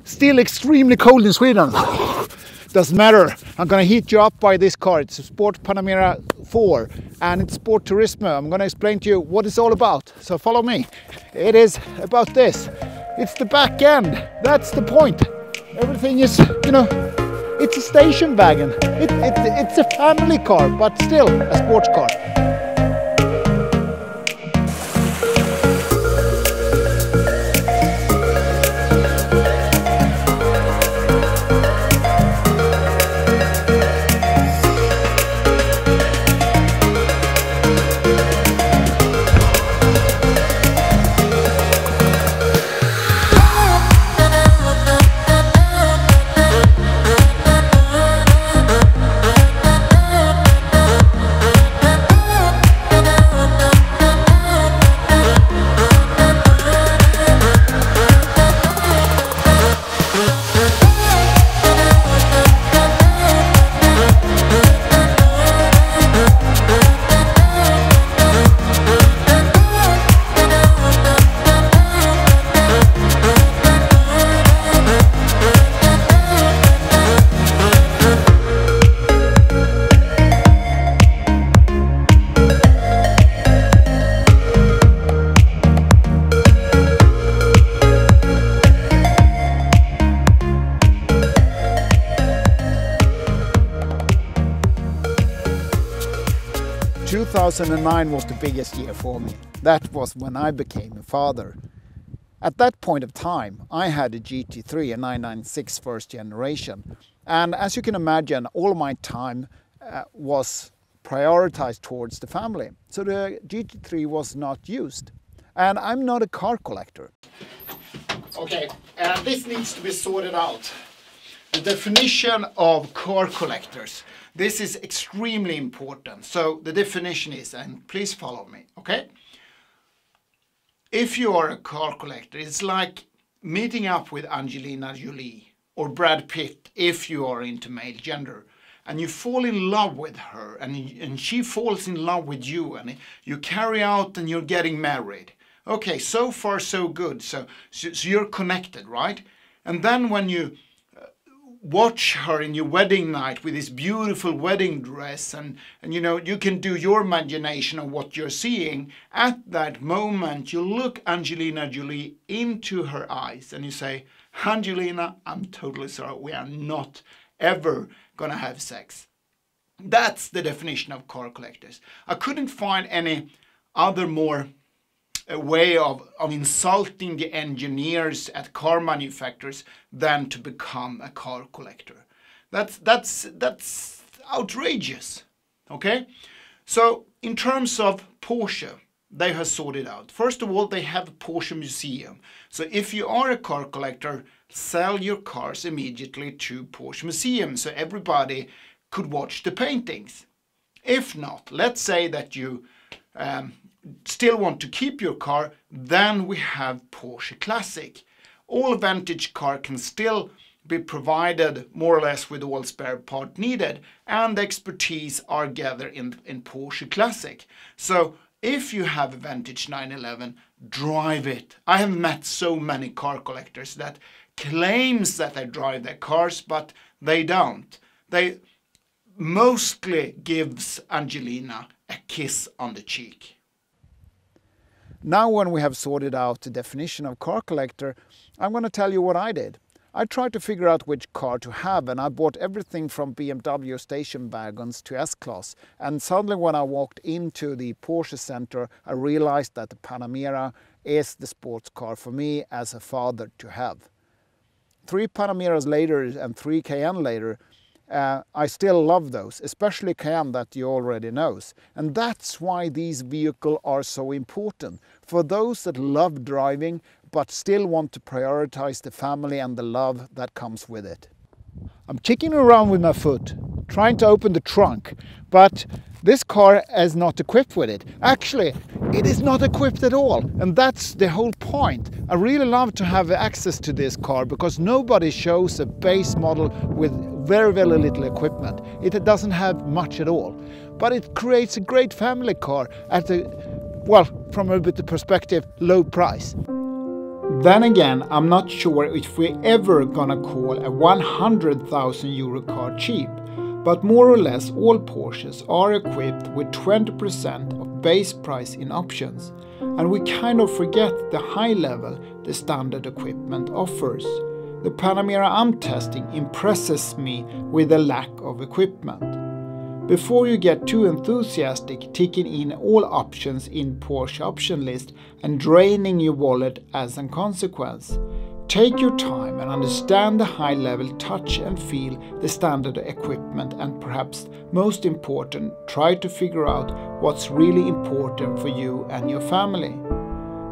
Still extremely cold in Sweden. Doesn't matter. I'm gonna heat you up by this car. It's a Sport Panamera 4 and it's Sport Turismo. I'm gonna explain to you what it's all about. So follow me. It is about this. It's the back end. That's the point. Everything is, you know, it's a station wagon. It's a family car, but still a sports car. 2009 was the biggest year for me. That was when I became a father. At that point of time, I had a GT3, a 996 first generation. And as you can imagine, all my time was prioritized towards the family. So the GT3 was not used. And I'm not a car collector. Okay, this needs to be sorted out. The definition of car collectors. This is extremely important. So the definition is, and please follow me, okay? If you are a car collector, it's like meeting up with Angelina Jolie or Brad Pitt if you are into male gender. And you fall in love with her and she falls in love with you and you carry out and you're getting married. Okay, so far so good. So you're connected, right? And then when you watch her in your wedding night with this beautiful wedding dress and you know, you can do your imagination of what you're seeing. At that moment, you look Angelina Jolie into her eyes and you say, Angelina, I'm totally sorry, we are not ever gonna have sex. That's the definition of car collectors. I couldn't find any other more a way of insulting the engineers at car manufacturers than to become a car collector. That's outrageous. Okay? So in terms of Porsche, they have sorted out. First of all, they have a Porsche museum. So if you are a car collector, sell your cars immediately to Porsche museum so everybody could watch the paintings. If not, let's say that you still want to keep your car, then we have Porsche Classic. All vintage car can still be provided more or less with all spare part needed, and the expertise are gathered in Porsche Classic. So if you have a vintage 911, drive it. I have met so many car collectors that claims that they drive their cars, but they don't. They mostly gives Angelina a kiss on the cheek. Now when we have sorted out the definition of car collector, I'm going to tell you what I did. I tried to figure out which car to have, and I bought everything from BMW station wagons to S-Class. And suddenly when I walked into the Porsche Center, I realized that the Panamera is the sports car for me as a father to have. 3 Panameras later and 3 Cayenne later, I still love those, especially Cayenne that you already knows. And that's why these vehicles are so important. For those that love driving but still want to prioritize the family and the love that comes with it. I'm kicking around with my foot, trying to open the trunk, but this car is not equipped with it. Actually, it is not equipped at all, and that's the whole point. I really love to have access to this car because nobody shows a base model with very, very little equipment. It doesn't have much at all, but it creates a great family car at a, well, from a bit of perspective, low price. Then again, I'm not sure if we're ever gonna call a 100,000 euro car cheap, but more or less all Porsches are equipped with 20% of base price in options, and we kind of forget the high level the standard equipment offers. The Panamera I'm testing impresses me with the lack of equipment. Before you get too enthusiastic ticking in all options in Porsche option list and draining your wallet as a consequence, take your time and understand the high level touch and feel the standard equipment, and perhaps most important, try to figure out what's really important for you and your family.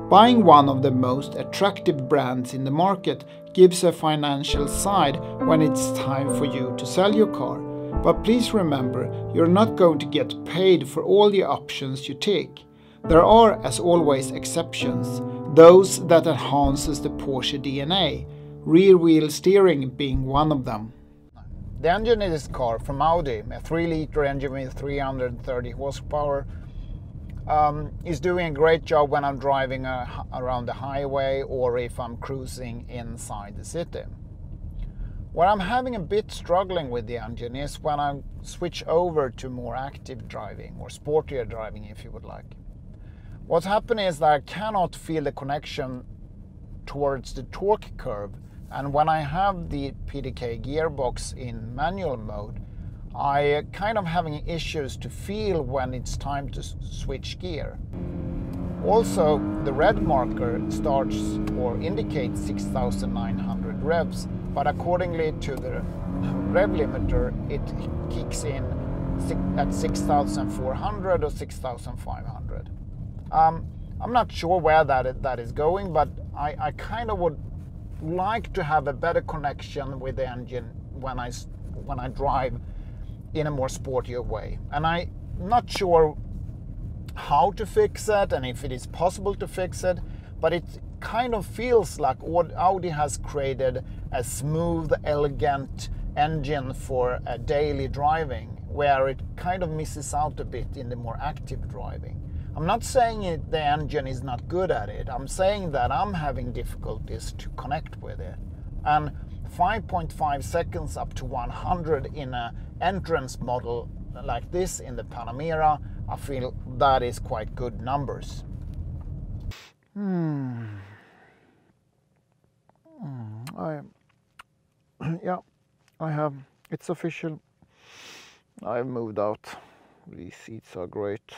Buying one of the most attractive brands in the market gives a financial side when it's time for you to sell your car. But please remember, you're not going to get paid for all the options you take. There are, as always, exceptions, those that enhances the Porsche DNA, rear-wheel steering being one of them. The engine in this car from Audi, a 3-liter engine with 330 horsepower, is doing a great job when I'm driving around the highway or if I'm cruising inside the city. Where I'm having a bit struggling with the engine is when I switch over to more active driving, or sportier driving if you would like. What's happening is that I cannot feel the connection towards the torque curve, and when I have the PDK gearbox in manual mode, I kind of having issues to feel when it's time to switch gear. Also, the red marker starts or indicates 6,900 revs, but accordingly to the rev limiter, it kicks in at 6,400 or 6,500. I'm not sure where that is going, but I kind of would like to have a better connection with the engine when I drive in a more sportier way. And I'm not sure how to fix it and if it is possible to fix it, but it kind of feels like Audi has created a smooth, elegant engine for a daily driving, where it kind of misses out a bit in the more active driving. I'm not saying the engine is not good at it. I'm saying that I'm having difficulties to connect with it. And 5.5 seconds up to 100 in an entrance model like this in the Panamera, I feel that is quite good numbers. I have, it's official. I've moved out. These seats are great.